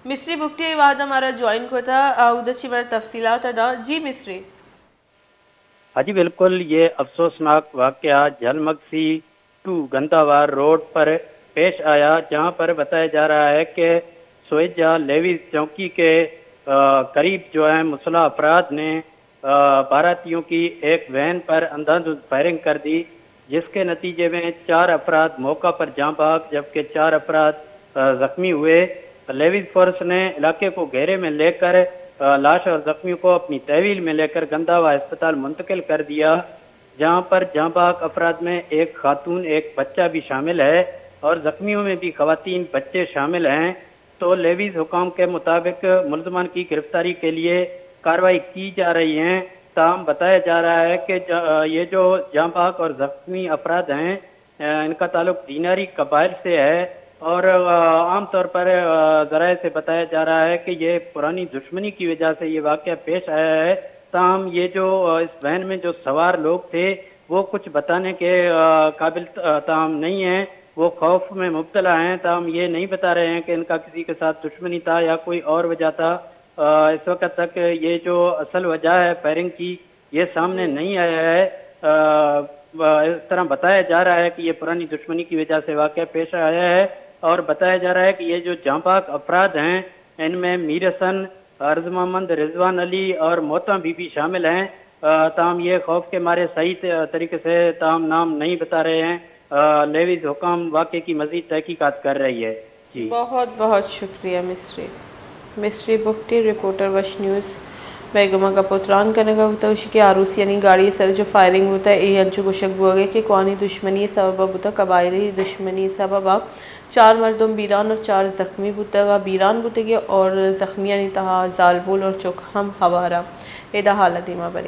मिस्री बुकटी वाद हमारा ज्वाइन को था उदची मेरा तफसीलात अदा जी मिस्री। हाँ जी बिल्कुल, ये अफसोसनाक वाक़या झलमगसी टू गंदावार रोड पर पेश आया, जहाँ पर बताया जा रहा है कि सोएजा लेविस चौकी के करीब जो है मुसल्ह अफराद ने बारातियों की एक वैन पर अंधाधुंध फायरिंग कर दी, जिसके नतीजे में 4 अफराद मौका पर जाँ भाग जबकि 4 अफराद जख्मी हुए। लेविस फोर्स ने इलाके को घेरे में लेकर लाश और जख्मियों को अपनी तहवील में लेकर गंदावा अस्पताल मुंतकिल कर दिया, जहां पर जाँ भाग अफराद में एक खातून एक बच्चा भी शामिल है और जख्मियों में भी खवातीन बच्चे शामिल हैं। तो लेविस हुकाम के मुताबिक मुलजमान की गिरफ्तारी के लिए कार्रवाई की जा रही है। ताहम बताया जा रहा है कि ये जो जाँ भाग और जख्मी अफराद हैं इनका ताल्लुक दीनारी कबाइल से है और आमतौर पर ज़राए से बताया जा रहा है कि ये पुरानी दुश्मनी की वजह से ये वाक़या पेश आया है। ताहम ये जो इस वैन में जो सवार लोग थे वो कुछ बताने के काबिल ताहम नहीं है, वो खौफ में मुब्तला हैं। ताहम ये नहीं बता रहे हैं कि इनका किसी के साथ दुश्मनी था या कोई और वजह था। इस वक्त तक ये जो असल वजह है फायरिंग की ये सामने नहीं आया है। इस तरह बताया जा रहा है कि ये पुरानी दुश्मनी की वजह से वाक़या पेश आया है और बताया जा रहा है कि ये जो जाँबाज अफराद हैं इनमें मीर हसन, अर्ज मोहम्मद, रिजवान अली और मोहतम बीबी शामिल हैं। ताहम ये खौफ के मारे सही तरीके से ताहम नाम नहीं बता रहे हैं। लेविस हुकाम वाक़े की मज़ीद तहकीकात कर रही है। जी बहुत बहुत शुक्रिया मिस्री बुकटी रिपोर्टर वश न्यूज़ बेगमा का पुत्रान करने का होता है कि आरूसी यानी गाड़ी सर जो फायरिंग होता है ये अंचु गुशक बोगे कि कौनी दुश्मनी सबब होता कबायली दुश्मनी सबब 4 मर्दों बीरान और 4 ज़ख्मी बुतगा बीरान बुतगे और ज़ख्मियाँ तहा जालबोल और चौक हम हवारा एदा हालत इमा बरी।